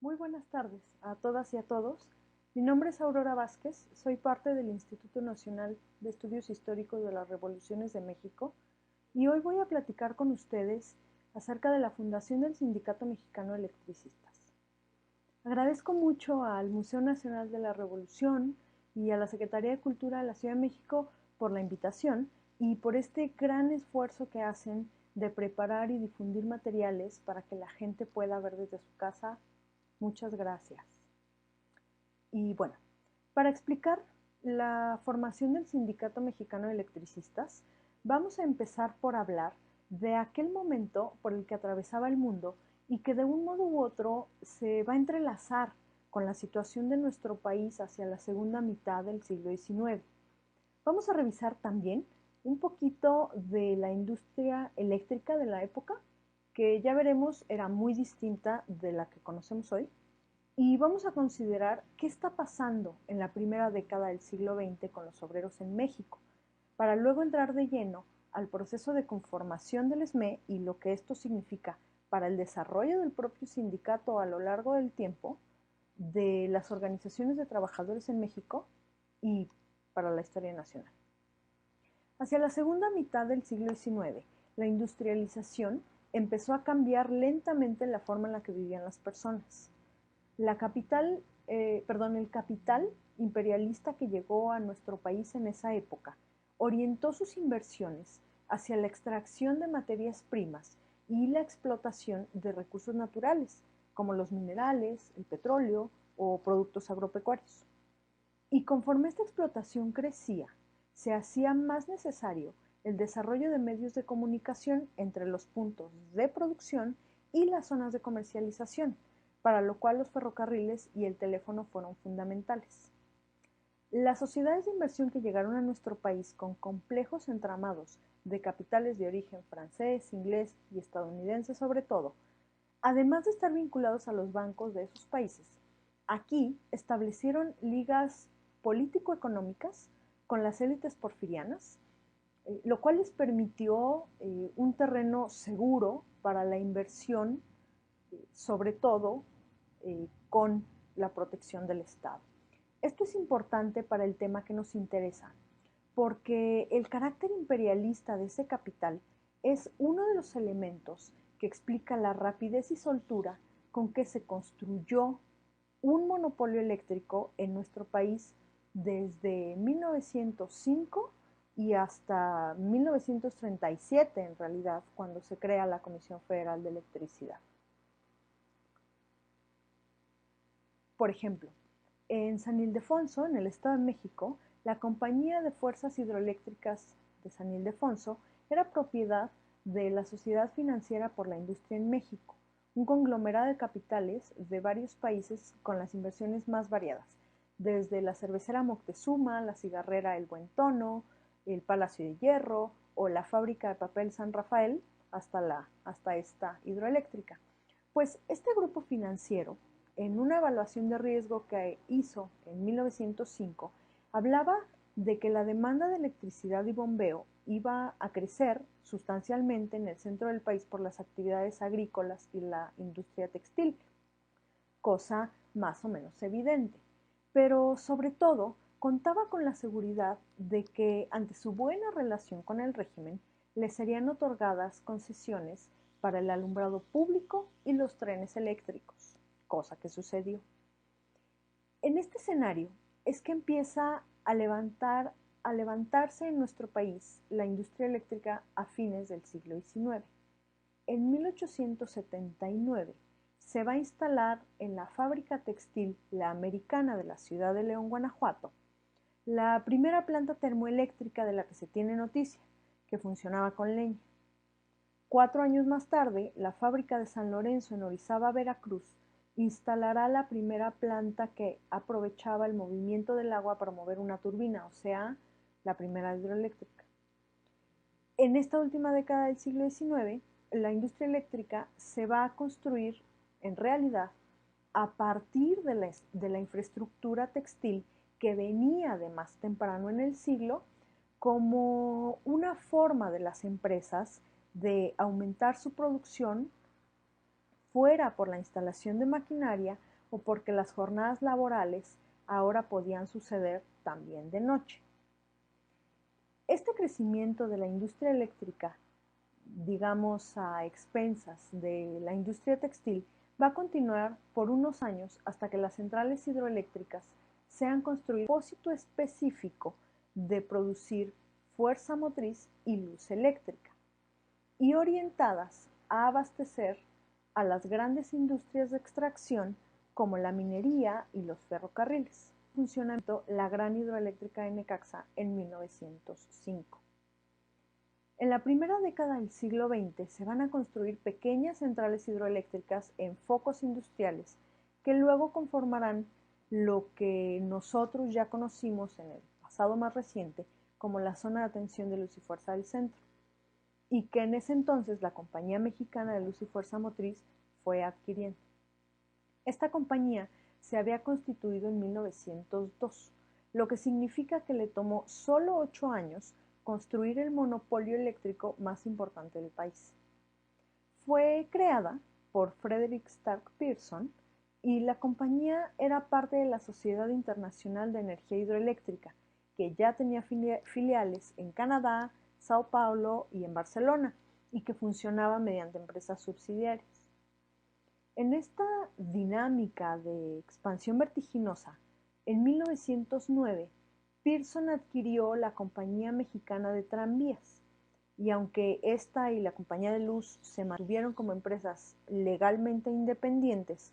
Muy buenas tardes a todas y a todos. Mi nombre es Aurora Vázquez, soy parte del Instituto Nacional de Estudios Históricos de las Revoluciones de México y hoy voy a platicar con ustedes acerca de la fundación del Sindicato Mexicano de Electricistas. Agradezco mucho al Museo Nacional de la Revolución y a la Secretaría de Cultura de la Ciudad de México por la invitación y por este gran esfuerzo que hacen de preparar y difundir materiales para que la gente pueda ver desde su casa. Muchas gracias. Y bueno, para explicar la formación del Sindicato Mexicano de Electricistas, vamos a empezar por hablar de aquel momento por el que atravesaba el mundo y que de un modo u otro se va a entrelazar con la situación de nuestro país hacia la segunda mitad del siglo XIX. Vamos a revisar también un poquito de la industria eléctrica de la época, que ya veremos era muy distinta de la que conocemos hoy, y vamos a considerar qué está pasando en la primera década del siglo XX con los obreros en México, para luego entrar de lleno al proceso de conformación del SME y lo que esto significa para el desarrollo del propio sindicato a lo largo del tiempo, de las organizaciones de trabajadores en México y para la historia nacional. Hacia la segunda mitad del siglo XIX, la industrialización empezó a cambiar lentamente la forma en la que vivían las personas. El capital imperialista que llegó a nuestro país en esa época orientó sus inversiones hacia la extracción de materias primas y la explotación de recursos naturales, como los minerales, el petróleo o productos agropecuarios. Y conforme esta explotación crecía, se hacía más necesario el desarrollo de medios de comunicación entre los puntos de producción y las zonas de comercialización, para lo cual los ferrocarriles y el teléfono fueron fundamentales. Las sociedades de inversión que llegaron a nuestro país con complejos entramados de capitales de origen francés, inglés y estadounidense sobre todo, además de estar vinculados a los bancos de esos países, aquí establecieron ligas político-económicas con las élites porfirianas, lo cual les permitió un terreno seguro para la inversión, sobre todo con la protección del Estado. Esto es importante para el tema que nos interesa, porque el carácter imperialista de ese capital es uno de los elementos que explica la rapidez y soltura con que se construyó un monopolio eléctrico en nuestro país desde 1905 y hasta 1937, en realidad, cuando se crea la Comisión Federal de Electricidad. Por ejemplo, en San Ildefonso, en el Estado de México, la Compañía de Fuerzas Hidroeléctricas de San Ildefonso era propiedad de la Sociedad Financiera por la Industria en México, un conglomerado de capitales de varios países con las inversiones más variadas, desde la cervecera Moctezuma, la cigarrera El Buen Tono, el Palacio de Hierro o la fábrica de papel San Rafael hasta esta hidroeléctrica. Pues este grupo financiero, en una evaluación de riesgo que hizo en 1905, hablaba de que la demanda de electricidad y bombeo iba a crecer sustancialmente en el centro del país por las actividades agrícolas y la industria textil, cosa más o menos evidente. Pero sobre todo, contaba con la seguridad de que ante su buena relación con el régimen, le serían otorgadas concesiones para el alumbrado público y los trenes eléctricos, cosa que sucedió. En este escenario es que empieza a levantarse en nuestro país la industria eléctrica a fines del siglo XIX. En 1879 se va a instalar en la fábrica textil La Americana de la ciudad de León, Guanajuato, la primera planta termoeléctrica de la que se tiene noticia, que funcionaba con leña. 4 años más tarde, la fábrica de San Lorenzo en Orizaba, Veracruz, instalará la primera planta que aprovechaba el movimiento del agua para mover una turbina, o sea, la primera hidroeléctrica. En esta última década del siglo XIX, la industria eléctrica se va a construir en realidad a partir de la infraestructura textil que venía de más temprano en el siglo como una forma de las empresas de aumentar su producción fuera por la instalación de maquinaria o porque las jornadas laborales ahora podían suceder también de noche. Este crecimiento de la industria eléctrica, digamos a expensas de la industria textil, va a continuar por unos años hasta que las centrales hidroeléctricas sean construidas con un propósito específico de producir fuerza motriz y luz eléctrica, y orientadas a abastecer a las grandes industrias de extracción como la minería y los ferrocarriles. Funcionamiento la gran hidroeléctrica de Necaxa en 1905. En la primera década del siglo XX se van a construir pequeñas centrales hidroeléctricas en focos industriales que luego conformarán lo que nosotros ya conocimos en el pasado más reciente como la zona de atención de luz y fuerza del centro, y que en ese entonces la Compañía Mexicana de Luz y Fuerza Motriz fue adquiriendo. Esta compañía se había constituido en 1902, lo que significa que le tomó solo 8 años construir el monopolio eléctrico más importante del país. Fue creada por Frederick Stark Pearson y la compañía era parte de la Sociedad Internacional de Energía Hidroeléctrica, que ya tenía filiales en Canadá, Sao Paulo y en Barcelona, y que funcionaba mediante empresas subsidiarias. En esta dinámica de expansión vertiginosa, en 1909, Pearson adquirió la Compañía Mexicana de Tranvías, y aunque esta y la Compañía de Luz se mantuvieron como empresas legalmente independientes,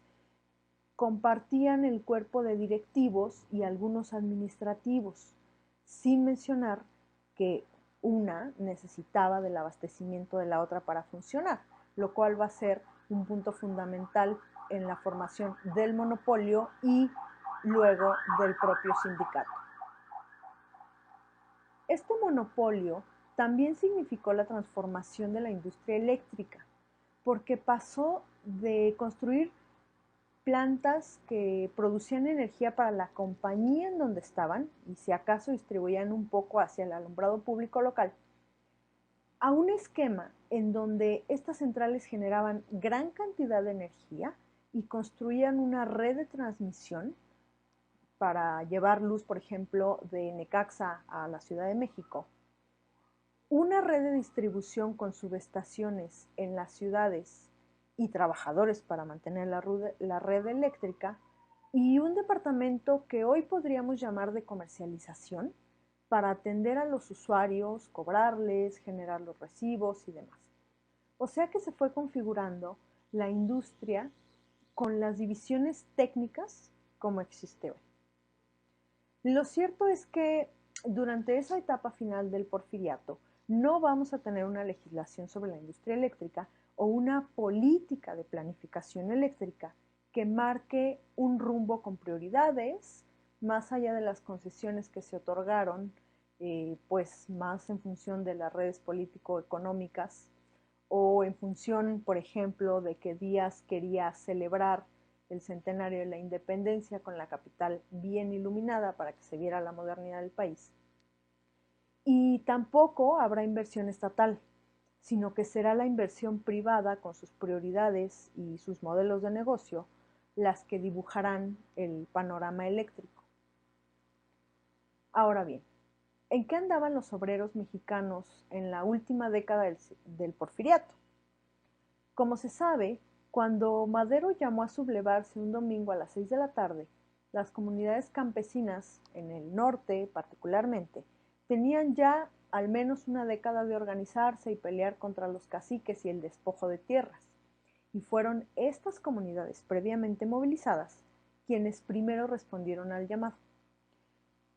compartían el cuerpo de directivos y algunos administrativos, sin mencionar que una necesitaba del abastecimiento de la otra para funcionar, lo cual va a ser un punto fundamental en la formación del monopolio y luego del propio sindicato. Este monopolio también significó la transformación de la industria eléctrica, porque pasó de construir plantas que producían energía para la compañía en donde estaban, y si acaso distribuían un poco hacia el alumbrado público local, a un esquema en donde estas centrales generaban gran cantidad de energía y construían una red de transmisión para llevar luz, por ejemplo, de Necaxa a la Ciudad de México, una red de distribución con subestaciones en las ciudades y trabajadores para mantener la red eléctrica, y un departamento que hoy podríamos llamar de comercialización para atender a los usuarios, cobrarles, generar los recibos y demás. O sea que se fue configurando la industria con las divisiones técnicas como existe hoy. Lo cierto es que durante esa etapa final del porfiriato no vamos a tener una legislación sobre la industria eléctrica o una política de planificación eléctrica que marque un rumbo con prioridades, más allá de las concesiones que se otorgaron, pues más en función de las redes político-económicas o en función, por ejemplo, de que Díaz quería celebrar el centenario de la independencia con la capital bien iluminada para que se viera la modernidad del país. Y tampoco habrá inversión estatal, sino que será la inversión privada con sus prioridades y sus modelos de negocio las que dibujarán el panorama eléctrico. Ahora bien, ¿en qué andaban los obreros mexicanos en la última década del porfiriato? Como se sabe, cuando Madero llamó a sublevarse un domingo a las 6 de la tarde, las comunidades campesinas, en el norte particularmente, tenían ya al menos una década de organizarse y pelear contra los caciques y el despojo de tierras. Y fueron estas comunidades previamente movilizadas quienes primero respondieron al llamado.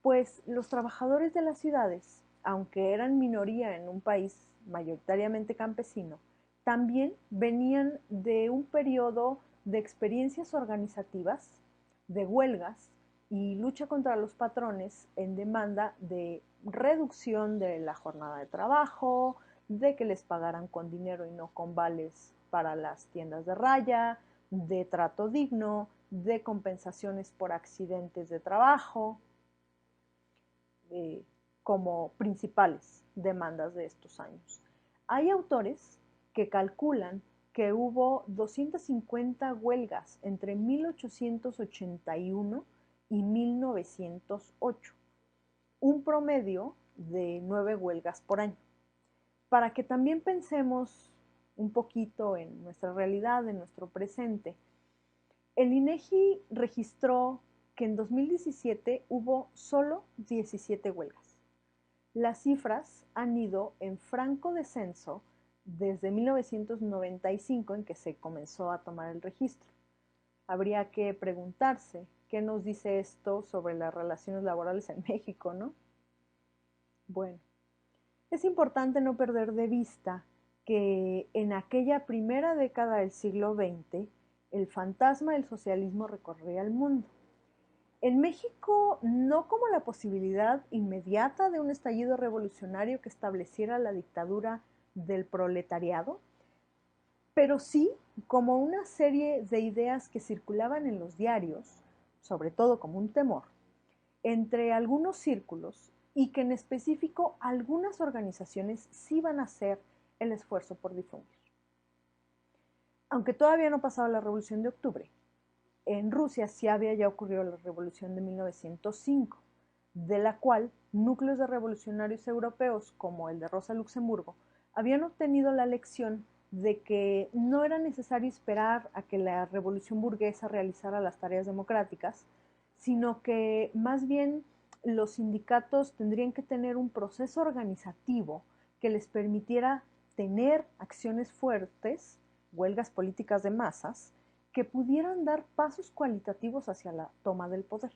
Pues los trabajadores de las ciudades, aunque eran minoría en un país mayoritariamente campesino, también venían de un periodo de experiencias organizativas, de huelgas y lucha contra los patrones en demanda de reducción de la jornada de trabajo, de que les pagaran con dinero y no con vales para las tiendas de raya, de trato digno, de compensaciones por accidentes de trabajo, como principales demandas de estos años. Hay autores que calculan que que hubo 250 huelgas entre 1881 y 1908, un promedio de 9 huelgas por año. Para que también pensemos un poquito en nuestra realidad, en nuestro presente, el INEGI registró que en 2017 hubo solo 17 huelgas. Las cifras han ido en franco descenso desde 1995, en que se comenzó a tomar el registro. Habría que preguntarse qué nos dice esto sobre las relaciones laborales en México, ¿no? Bueno, es importante no perder de vista que en aquella primera década del siglo XX, el fantasma del socialismo recorría el mundo. En México, no como la posibilidad inmediata de un estallido revolucionario que estableciera la dictadura del proletariado, pero sí como una serie de ideas que circulaban en los diarios, sobre todo como un temor, entre algunos círculos y que en específico algunas organizaciones sí van a hacer el esfuerzo por difundir. Aunque todavía no pasaba la Revolución de Octubre, en Rusia sí había ya ocurrido la Revolución de 1905, de la cual núcleos de revolucionarios europeos, como el de Rosa Luxemburgo, habían obtenido la lección de que no era necesario esperar a que la revolución burguesa realizara las tareas democráticas, sino que más bien los sindicatos tendrían que tener un proceso organizativo que les permitiera tener acciones fuertes, huelgas políticas de masas, que pudieran dar pasos cualitativos hacia la toma del poder.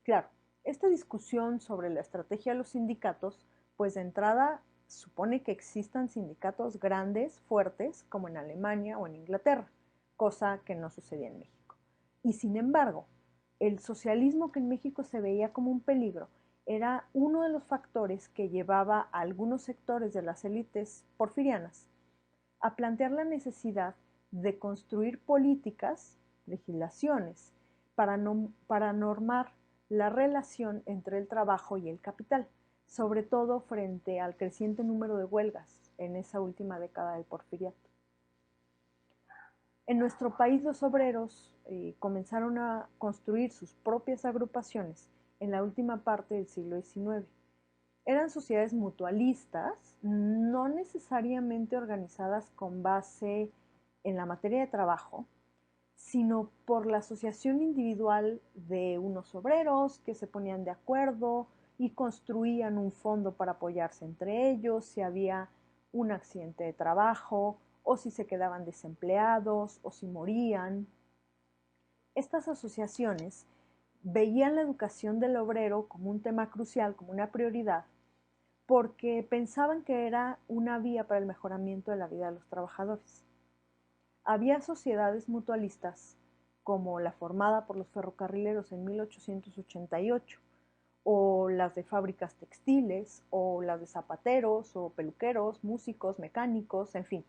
Claro, esta discusión sobre la estrategia de los sindicatos, pues de entrada supone que existan sindicatos grandes, fuertes, como en Alemania o en Inglaterra, cosa que no sucedía en México. Y sin embargo, el socialismo que en México se veía como un peligro era uno de los factores que llevaba a algunos sectores de las élites porfirianas a plantear la necesidad de construir políticas, legislaciones, para normar la relación entre el trabajo y el capital, sobre todo frente al creciente número de huelgas en esa última década del porfiriato. En nuestro país los obreros comenzaron a construir sus propias agrupaciones en la última parte del siglo XIX. Eran sociedades mutualistas, no necesariamente organizadas con base en la materia de trabajo, sino por la asociación individual de unos obreros que se ponían de acuerdo y construían un fondo para apoyarse entre ellos si había un accidente de trabajo o si se quedaban desempleados o si morían. Estas asociaciones veían la educación del obrero como un tema crucial, como una prioridad, porque pensaban que era una vía para el mejoramiento de la vida de los trabajadores. Había sociedades mutualistas, como la formada por los ferrocarrileros en 1888, o las de fábricas textiles, o las de zapateros, o peluqueros, músicos, mecánicos, en fin.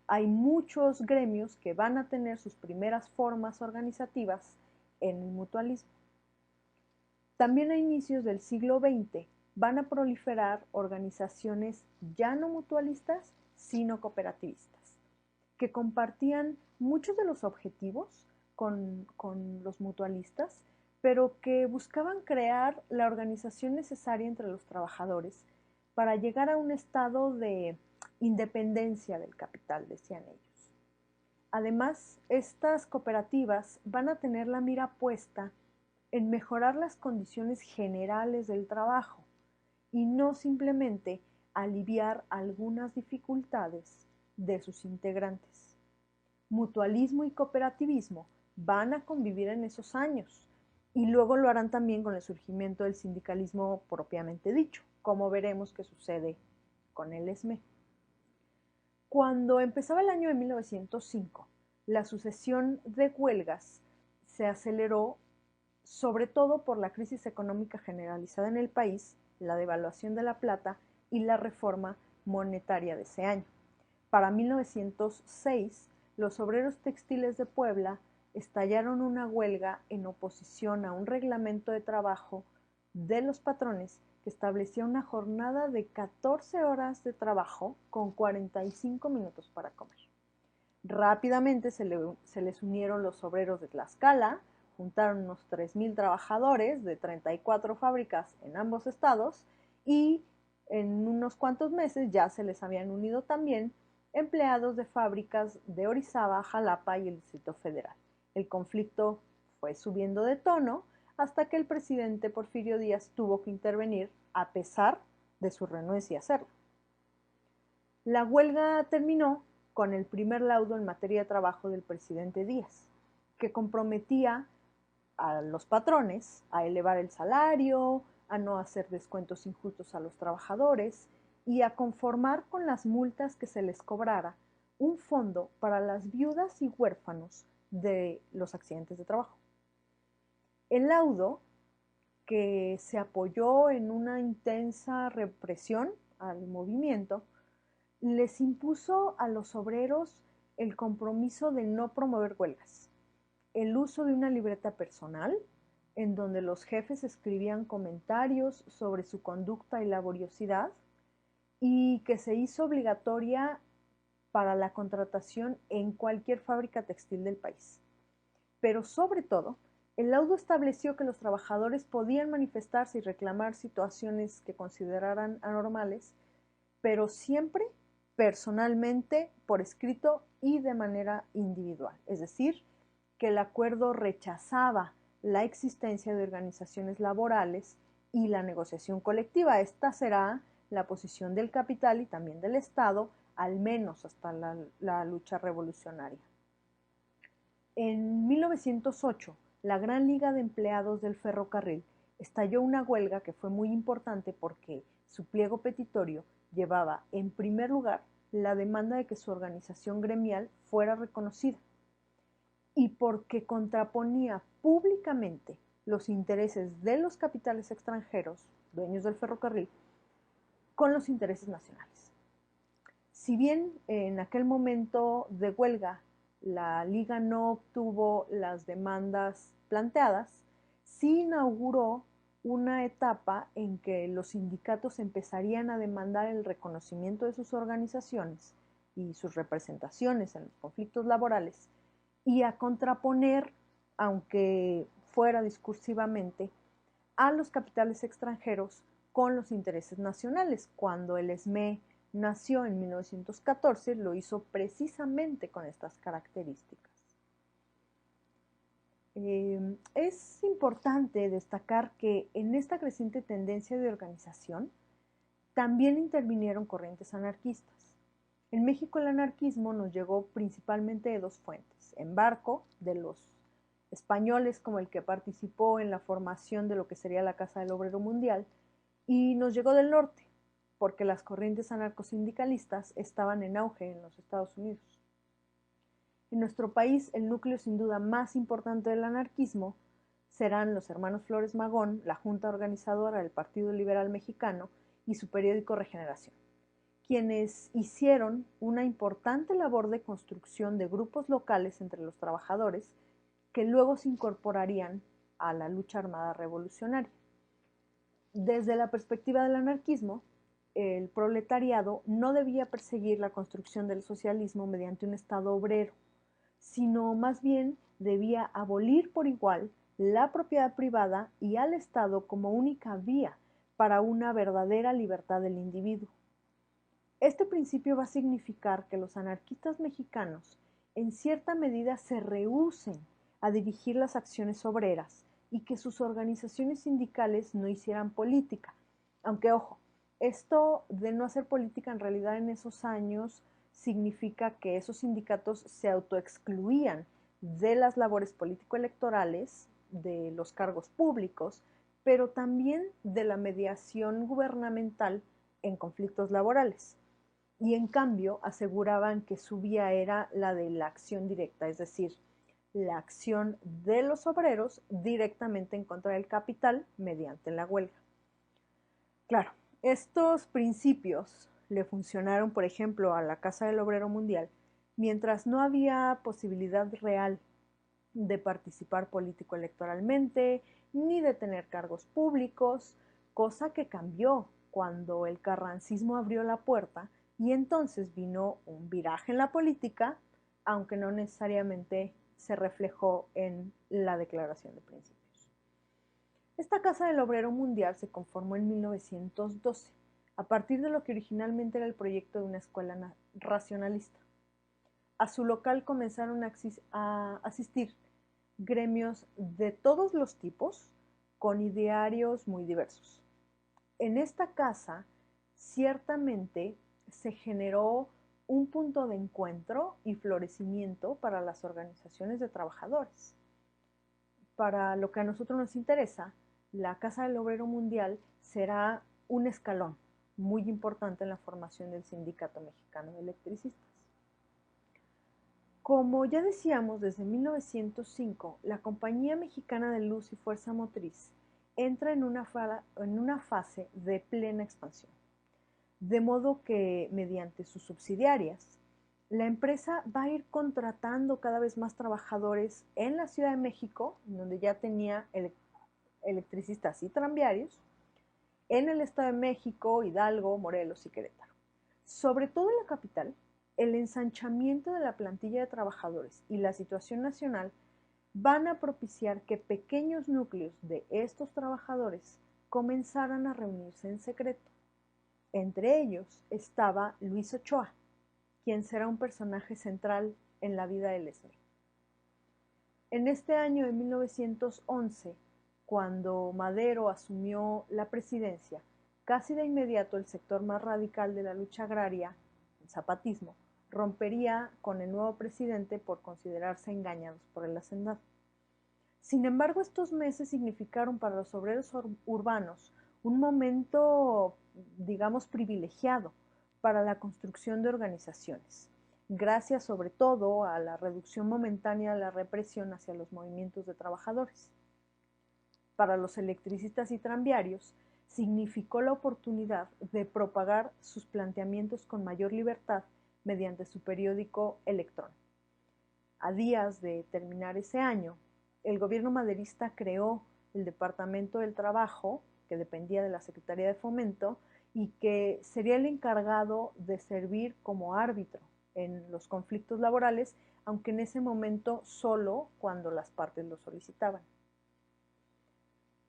Hay muchos gremios que van a tener sus primeras formas organizativas en el mutualismo. También a inicios del siglo XX van a proliferar organizaciones ya no mutualistas, sino cooperativistas, que compartían muchos de los objetivos con los mutualistas, pero que buscaban crear la organización necesaria entre los trabajadores para llegar a un estado de independencia del capital, decían ellos. Además, estas cooperativas van a tener la mira puesta en mejorar las condiciones generales del trabajo y no simplemente aliviar algunas dificultades de sus integrantes. Mutualismo y cooperativismo van a convivir en esos años y luego lo harán también con el surgimiento del sindicalismo propiamente dicho, como veremos que sucede con el ESME. Cuando empezaba el año de 1905, la sucesión de huelgas se aceleró sobre todo por la crisis económica generalizada en el país, la devaluación de la plata y la reforma monetaria de ese año. Para 1906, los obreros textiles de Puebla estallaron una huelga en oposición a un reglamento de trabajo de los patrones que establecía una jornada de 14 horas de trabajo con 45 minutos para comer. Rápidamente se les unieron los obreros de Tlaxcala, juntaron unos 3,000 trabajadores de 34 fábricas en ambos estados y en unos cuantos meses ya se les habían unido también empleados de fábricas de Orizaba, Jalapa y el Distrito Federal. El conflicto fue subiendo de tono hasta que el presidente Porfirio Díaz tuvo que intervenir a pesar de su renuencia a hacerlo. La huelga terminó con el primer laudo en materia de trabajo del presidente Díaz, que comprometía a los patrones a elevar el salario, a no hacer descuentos injustos a los trabajadores y a conformar con las multas que se les cobrara un fondo para las viudas y huérfanos de los accidentes de trabajo. El laudo, que se apoyó en una intensa represión al movimiento, les impuso a los obreros el compromiso de no promover huelgas, el uso de una libreta personal en donde los jefes escribían comentarios sobre su conducta y laboriosidad y que se hizo obligatoria para la contratación en cualquier fábrica textil del país. Pero sobre todo, el laudo estableció que los trabajadores podían manifestarse y reclamar situaciones que consideraran anormales, pero siempre personalmente, por escrito y de manera individual. Es decir, que el acuerdo rechazaba la existencia de organizaciones laborales y la negociación colectiva. Esta será la posición del capital y también del Estado, al menos hasta la lucha revolucionaria. En 1908, la Gran Liga de Empleados del Ferrocarril estalló una huelga que fue muy importante porque su pliego petitorio llevaba, en primer lugar, la demanda de que su organización gremial fuera reconocida y porque contraponía públicamente los intereses de los capitales extranjeros, dueños del ferrocarril, con los intereses nacionales. Si bien en aquel momento de huelga la Liga no obtuvo las demandas planteadas, sí inauguró una etapa en que los sindicatos empezarían a demandar el reconocimiento de sus organizaciones y sus representaciones en los conflictos laborales y a contraponer, aunque fuera discursivamente, a los capitales extranjeros con los intereses nacionales. Cuando el SME nació en 1914, lo hizo precisamente con estas características. Es importante destacar que en esta creciente tendencia de organización también intervinieron corrientes anarquistas. En México el anarquismo nos llegó principalmente de dos fuentes: en barco, de los españoles como el que participó en la formación de lo que sería la Casa del Obrero Mundial, y nos llegó del norte, porque las corrientes anarcosindicalistas estaban en auge en los Estados Unidos. En nuestro país, el núcleo sin duda más importante del anarquismo serán los hermanos Flores Magón, la junta organizadora del Partido Liberal Mexicano y su periódico Regeneración, quienes hicieron una importante labor de construcción de grupos locales entre los trabajadores que luego se incorporarían a la lucha armada revolucionaria. Desde la perspectiva del anarquismo, el proletariado no debía perseguir la construcción del socialismo mediante un Estado obrero, sino más bien debía abolir por igual la propiedad privada y al Estado como única vía para una verdadera libertad del individuo. Este principio va a significar que los anarquistas mexicanos en cierta medida se rehúsen a dirigir las acciones obreras y que sus organizaciones sindicales no hicieran política. Aunque, ojo, esto de no hacer política en realidad en esos años significa que esos sindicatos se autoexcluían de las labores político-electorales, de los cargos públicos, pero también de la mediación gubernamental en conflictos laborales. Y en cambio aseguraban que su vía era la de la acción directa, es decir, la acción de los obreros directamente en contra del capital mediante la huelga. Claro, estos principios le funcionaron, por ejemplo, a la Casa del Obrero Mundial, mientras no había posibilidad real de participar político-electoralmente, ni de tener cargos públicos, cosa que cambió cuando el carrancismo abrió la puerta y entonces vino un viraje en la política aunque no necesariamente se reflejó en la Declaración de Principios. Esta Casa del Obrero Mundial se conformó en 1912, a partir de lo que originalmente era el proyecto de una escuela racionalista. A su local comenzaron a asistir gremios de todos los tipos, con idearios muy diversos. En esta casa, ciertamente, se generó un punto de encuentro y florecimiento para las organizaciones de trabajadores. Para lo que a nosotros nos interesa, la Casa del Obrero Mundial será un escalón muy importante en la formación del Sindicato Mexicano de Electricistas. Como ya decíamos, desde 1905, la Compañía Mexicana de Luz y Fuerza Motriz entra en una fase de plena expansión, de modo que mediante sus subsidiarias, la empresa va a ir contratando cada vez más trabajadores en la Ciudad de México, donde ya tenía electricistas y tranviarios, en el Estado de México, Hidalgo, Morelos y Querétaro. Sobre todo en la capital, el ensanchamiento de la plantilla de trabajadores y la situación nacional van a propiciar que pequeños núcleos de estos trabajadores comenzaran a reunirse en secreto. Entre ellos estaba Luis Ochoa, quien será un personaje central en la vida de Leslie. En este año de 1911, cuando Madero asumió la presidencia, casi de inmediato el sector más radical de la lucha agraria, el zapatismo, rompería con el nuevo presidente por considerarse engañados por el hacendado. Sin embargo, estos meses significaron para los obreros urbanos un momento, digamos, privilegiado para la construcción de organizaciones, gracias sobre todo a la reducción momentánea de la represión hacia los movimientos de trabajadores. Para los electricistas y tranviarios, significó la oportunidad de propagar sus planteamientos con mayor libertad mediante su periódico Electrón. A días de terminar ese año, el gobierno maderista creó el Departamento del Trabajo, que dependía de la Secretaría de Fomento, y que sería el encargado de servir como árbitro en los conflictos laborales, aunque en ese momento solo cuando las partes lo solicitaban.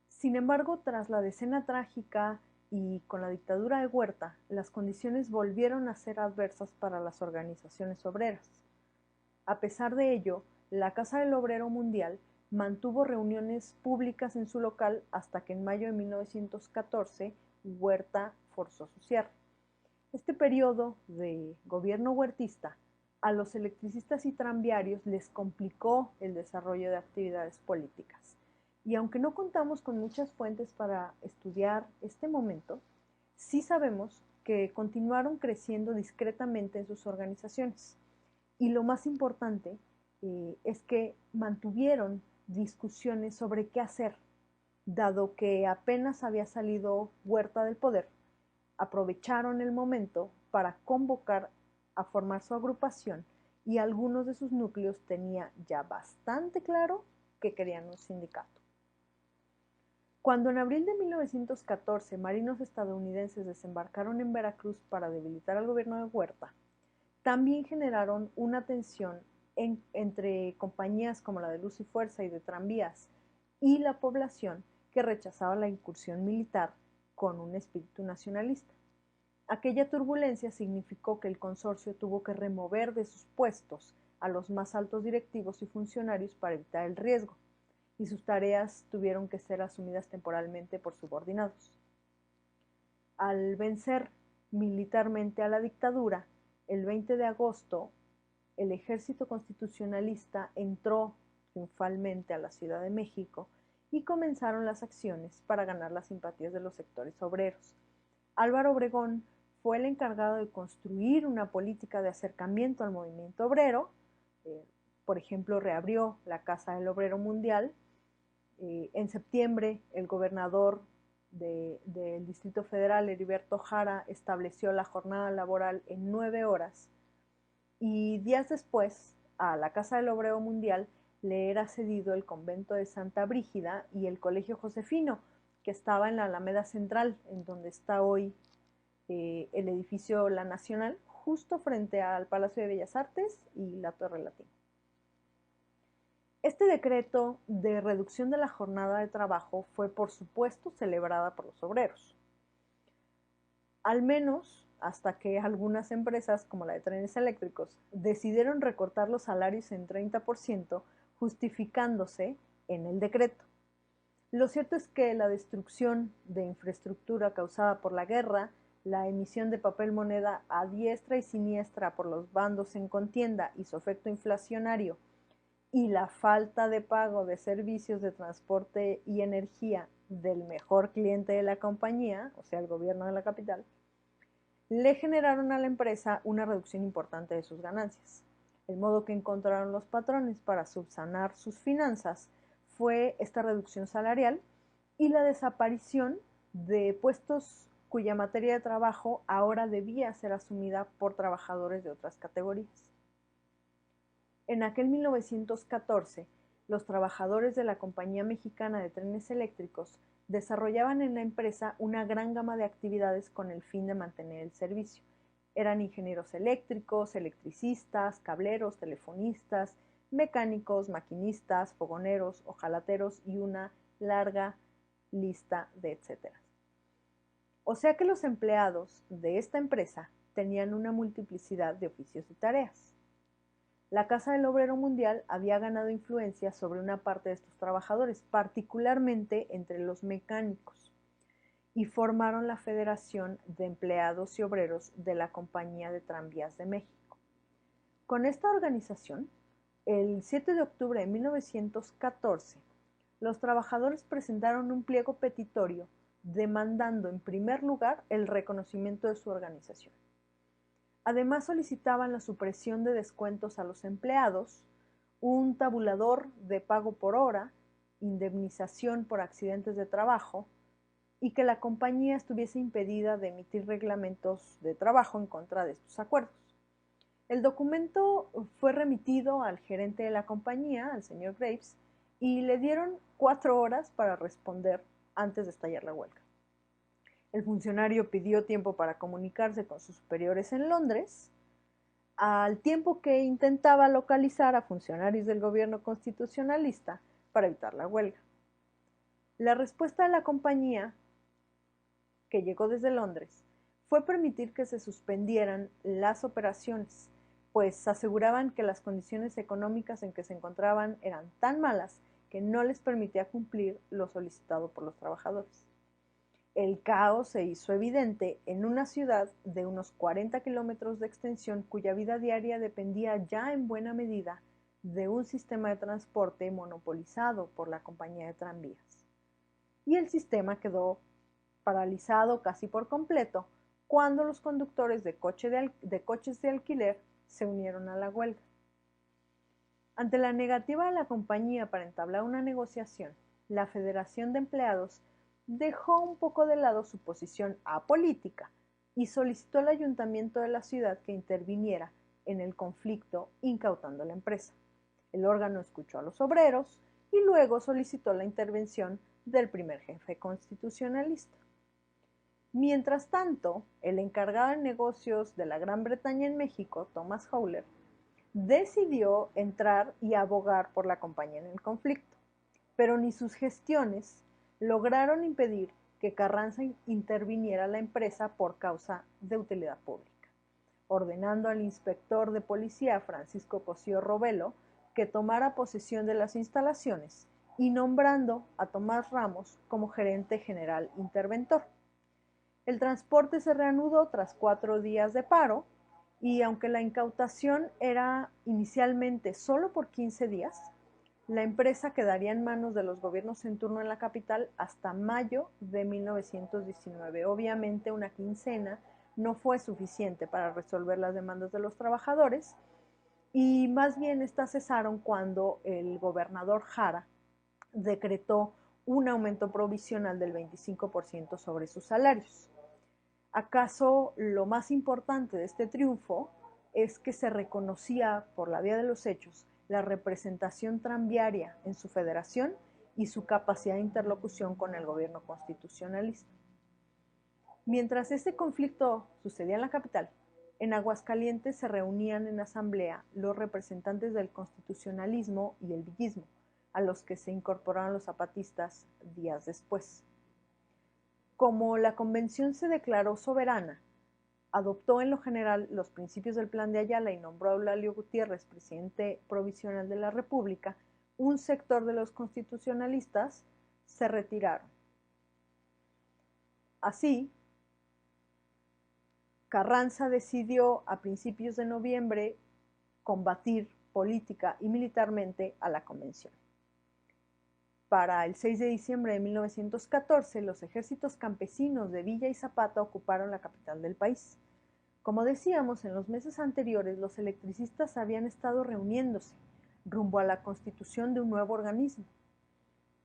Sin embargo, tras la decena trágica y con la dictadura de Huerta, las condiciones volvieron a ser adversas para las organizaciones obreras. A pesar de ello, la Casa del Obrero Mundial mantuvo reuniones públicas en su local hasta que en mayo de 1914 Huerta forzó su cierre. Este periodo de gobierno huertista a los electricistas y tranviarios les complicó el desarrollo de actividades políticas. Y aunque no contamos con muchas fuentes para estudiar este momento, sí sabemos que continuaron creciendo discretamente en sus organizaciones. Y lo más importante es que mantuvieron discusiones sobre qué hacer, dado que apenas había salido Huerta del poder. Aprovecharon el momento para convocar a formar su agrupación y algunos de sus núcleos tenía ya bastante claro que querían un sindicato. Cuando en abril de 1914 marinos estadounidenses desembarcaron en Veracruz para debilitar al gobierno de Huerta, también generaron una tensión entre compañías como la de Luz y Fuerza y de tranvías y la población que rechazaba la incursión militar con un espíritu nacionalista. Aquella turbulencia significó que el consorcio tuvo que remover de sus puestos a los más altos directivos y funcionarios para evitar el riesgo, y sus tareas tuvieron que ser asumidas temporalmente por subordinados. Al vencer militarmente a la dictadura, el 20 de agosto, el ejército constitucionalista entró triunfalmente a la Ciudad de México y comenzaron las acciones para ganar las simpatías de los sectores obreros. Álvaro Obregón fue el encargado de construir una política de acercamiento al movimiento obrero. Por ejemplo, reabrió la Casa del Obrero Mundial. En septiembre, el gobernador del Distrito Federal, Heriberto Jara, estableció la jornada laboral en 9 horas y días después a la Casa del Obrero Mundial le era cedido el convento de Santa Brígida y el Colegio Josefino, que estaba en la Alameda Central, en donde está hoy el edificio La Nacional, justo frente al Palacio de Bellas Artes y la Torre Latino. Este decreto de reducción de la jornada de trabajo fue, por supuesto, celebrada por los obreros. Al menos hasta que algunas empresas, como la de trenes eléctricos, decidieron recortar los salarios en 30%, justificándose en el decreto. Lo cierto es que la destrucción de infraestructura causada por la guerra, la emisión de papel moneda a diestra y siniestra por los bandos en contienda y su efecto inflacionario, y la falta de pago de servicios de transporte y energía del mejor cliente de la compañía, o sea, el gobierno de la capital, le generaron a la empresa una reducción importante de sus ganancias. El modo que encontraron los patrones para subsanar sus finanzas fue esta reducción salarial y la desaparición de puestos cuya materia de trabajo ahora debía ser asumida por trabajadores de otras categorías. En aquel 1914, los trabajadores de la Compañía Mexicana de Trenes Eléctricos desarrollaban en la empresa una gran gama de actividades con el fin de mantener el servicio. Eran ingenieros eléctricos, electricistas, cableros, telefonistas, mecánicos, maquinistas, fogoneros, hojalateros y una larga lista de etcétera. O sea que los empleados de esta empresa tenían una multiplicidad de oficios y tareas. La Casa del Obrero Mundial había ganado influencia sobre una parte de estos trabajadores, particularmente entre los mecánicos, y formaron la Federación de Empleados y Obreros de la Compañía de Tranvías de México. Con esta organización, el 7 de octubre de 1914, los trabajadores presentaron un pliego petitorio demandando en primer lugar el reconocimiento de su organización. Además solicitaban la supresión de descuentos a los empleados, un tabulador de pago por hora, indemnización por accidentes de trabajo y que la compañía estuviese impedida de emitir reglamentos de trabajo en contra de estos acuerdos. El documento fue remitido al gerente de la compañía, al señor Graves, y le dieron 4 horas para responder antes de estallar la huelga. El funcionario pidió tiempo para comunicarse con sus superiores en Londres, al tiempo que intentaba localizar a funcionarios del gobierno constitucionalista para evitar la huelga. La respuesta de la compañía, que llegó desde Londres, fue permitir que se suspendieran las operaciones, pues aseguraban que las condiciones económicas en que se encontraban eran tan malas que no les permitía cumplir lo solicitado por los trabajadores. El caos se hizo evidente en una ciudad de unos 40 kilómetros de extensión cuya vida diaria dependía ya en buena medida de un sistema de transporte monopolizado por la compañía de tranvías. Y el sistema quedó paralizado casi por completo cuando los conductores de coches de alquiler se unieron a la huelga. Ante la negativa de la compañía para entablar una negociación, la Federación de Empleados dejó un poco de lado su posición apolítica y solicitó al ayuntamiento de la ciudad que interviniera en el conflicto incautando la empresa. El órgano escuchó a los obreros y luego solicitó la intervención del primer jefe constitucionalista. Mientras tanto, el encargado de negocios de la Gran Bretaña en México, Thomas Howler, decidió entrar y abogar por la compañía en el conflicto, pero ni sus gestiones lograron impedir que Carranza interviniera la empresa por causa de utilidad pública, ordenando al inspector de policía Francisco Cosío Robelo que tomara posesión de las instalaciones y nombrando a Tomás Ramos como gerente general interventor. El transporte se reanudó tras 4 días de paro y aunque la incautación era inicialmente solo por 15 días, la empresa quedaría en manos de los gobiernos en turno en la capital hasta mayo de 1919. Obviamente una quincena no fue suficiente para resolver las demandas de los trabajadores y más bien estas cesaron cuando el gobernador Jara decretó un aumento provisional del 25% sobre sus salarios. ¿Acaso lo más importante de este triunfo es que se reconocía por la vía de los hechos la representación tranviaria en su federación y su capacidad de interlocución con el gobierno constitucionalista? Mientras este conflicto sucedía en la capital, En Aguascalientes se reunían en asamblea los representantes del constitucionalismo y el villismo, a los que se incorporaron los zapatistas días después. Como la convención se declaró soberana, adoptó en lo general los principios del Plan de Ayala y nombró a Eulalio Gutiérrez presidente provisional de la República, un sector de los constitucionalistas se retiraron. Así, Carranza decidió a principios de noviembre combatir política y militarmente a la convención. Para el 6 de diciembre de 1914, los ejércitos campesinos de Villa y Zapata ocuparon la capital del país. Como decíamos, en los meses anteriores los electricistas habían estado reuniéndose rumbo a la constitución de un nuevo organismo.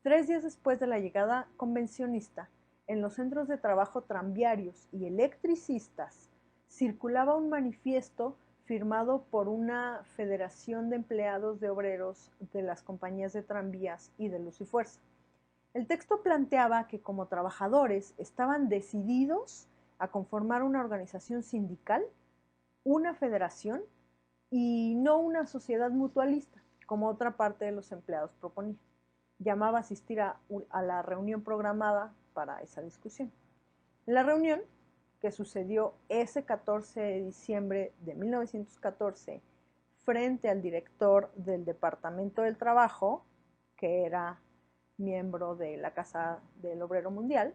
3 días después de la llegada convencionista, en los centros de trabajo tranviarios y electricistas circulaba un manifiesto firmado por una federación de empleados de obreros de las compañías de tranvías y de Luz y Fuerza. El texto planteaba que como trabajadores estaban decididos a conformar una organización sindical, una federación y no una sociedad mutualista, como otra parte de los empleados proponía. Llamaba a asistir a la reunión programada para esa discusión. En la reunión, que sucedió ese 14 de diciembre de 1914, frente al director del Departamento del Trabajo, que era miembro de la Casa del Obrero Mundial,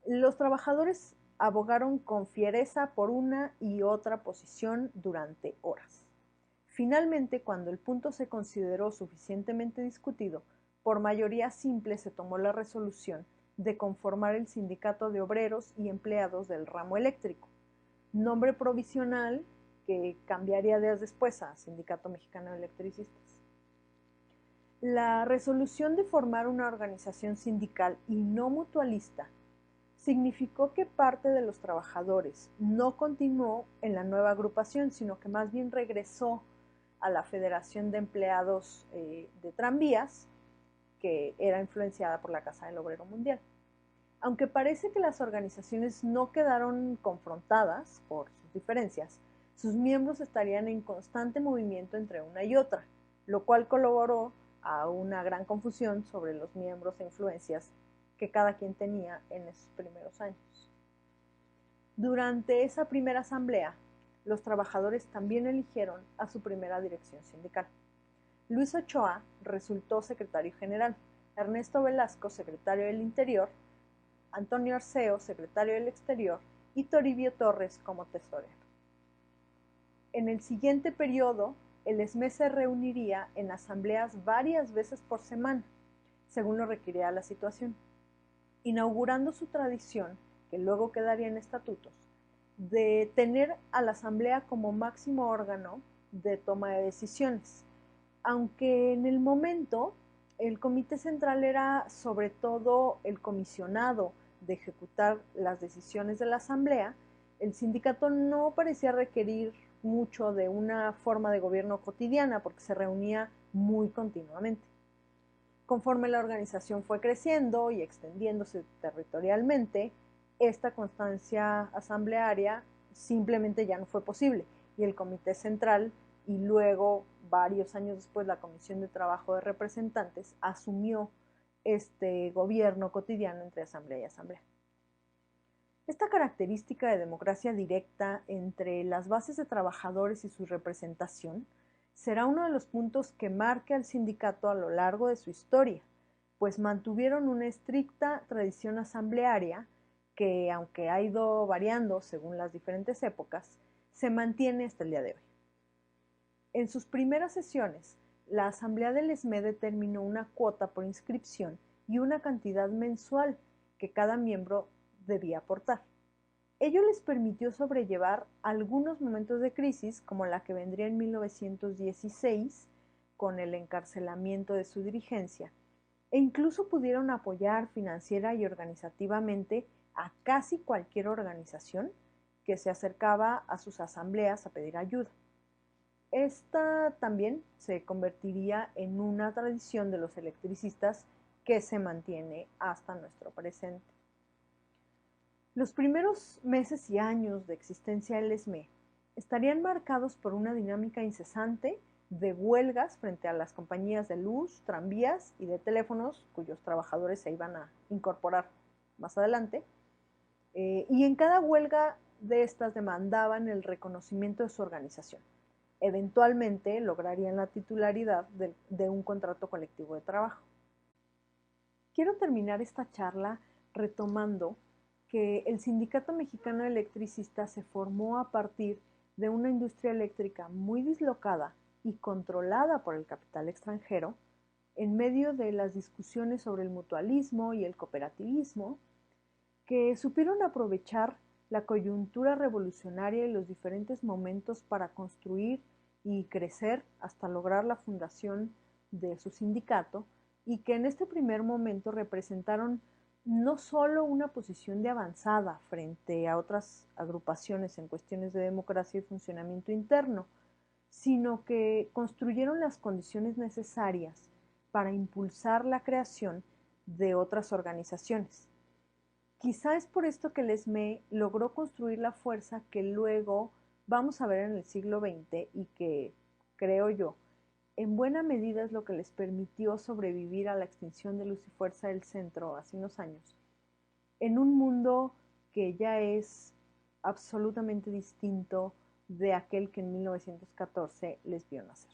los trabajadores abogaron con fiereza por una y otra posición durante horas. Finalmente, cuando el punto se consideró suficientemente discutido, por mayoría simple se tomó la resolución de conformar el Sindicato de Obreros y Empleados del Ramo Eléctrico, nombre provisional que cambiaría días después a Sindicato Mexicano de Electricistas. La resolución de formar una organización sindical y no mutualista significó que parte de los trabajadores no continuó en la nueva agrupación, sino que más bien regresó a la Federación de Empleados de Tranvías, que era influenciada por la Casa del Obrero Mundial. Aunque parece que las organizaciones no quedaron confrontadas por sus diferencias, sus miembros estarían en constante movimiento entre una y otra, lo cual colaboró a una gran confusión sobre los miembros e influencias que cada quien tenía en esos primeros años. Durante esa primera asamblea, los trabajadores también eligieron a su primera dirección sindical. Luis Ochoa resultó secretario general, Ernesto Velasco secretario del Interior, Antonio Arceo secretario del Exterior y Toribio Torres como tesorero. En el siguiente periodo, el ESME se reuniría en asambleas varias veces por semana, según lo requería la situación, inaugurando su tradición, que luego quedaría en estatutos, de tener a la asamblea como máximo órgano de toma de decisiones, aunque en el momento el comité central era sobre todo el comisionado de ejecutar las decisiones de la asamblea. El sindicato no parecía requerir mucho de una forma de gobierno cotidiana porque se reunía muy continuamente. Conforme la organización fue creciendo y extendiéndose territorialmente, esta constancia asamblearia simplemente ya no fue posible y el comité central y luego, varios años después, la Comisión de Trabajo de Representantes asumió este gobierno cotidiano entre asamblea y asamblea. Esta característica de democracia directa entre las bases de trabajadores y su representación será uno de los puntos que marque al sindicato a lo largo de su historia, pues mantuvieron una estricta tradición asamblearia que, aunque ha ido variando según las diferentes épocas, se mantiene hasta el día de hoy. En sus primeras sesiones, la Asamblea del ESME determinó una cuota por inscripción y una cantidad mensual que cada miembro debía aportar. Ello les permitió sobrellevar algunos momentos de crisis, como la que vendría en 1916, con el encarcelamiento de su dirigencia, e incluso pudieron apoyar financiera y organizativamente a casi cualquier organización que se acercaba a sus asambleas a pedir ayuda. Esta también se convertiría en una tradición de los electricistas que se mantiene hasta nuestro presente. Los primeros meses y años de existencia del ESME estarían marcados por una dinámica incesante de huelgas frente a las compañías de luz, tranvías y de teléfonos, cuyos trabajadores se iban a incorporar más adelante. Y en cada huelga de estas demandaban el reconocimiento de su organización. Eventualmente lograrían la titularidad de un contrato colectivo de trabajo. Quiero terminar esta charla retomando que el Sindicato Mexicano de Electricistas se formó a partir de una industria eléctrica muy dislocada y controlada por el capital extranjero, en medio de las discusiones sobre el mutualismo y el cooperativismo, que supieron aprovechar la coyuntura revolucionaria y los diferentes momentos para construir y crecer hasta lograr la fundación de su sindicato, y que en este primer momento representaron no solo una posición de avanzada frente a otras agrupaciones en cuestiones de democracia y funcionamiento interno, sino que construyeron las condiciones necesarias para impulsar la creación de otras organizaciones. Quizá es por esto que el ESME logró construir la fuerza que luego vamos a ver en el siglo XX y que, creo yo, en buena medida es lo que les permitió sobrevivir a la extinción de Luz y Fuerza del Centro hace unos años, en un mundo que ya es absolutamente distinto de aquel que en 1914 les vio nacer.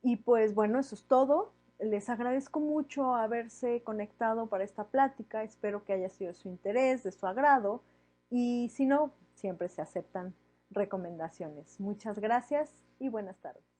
Y pues bueno, eso es todo. Les agradezco mucho haberse conectado para esta plática. Espero que haya sido de su interés, de su agrado. Y si no, siempre se aceptan recomendaciones. Muchas gracias y buenas tardes.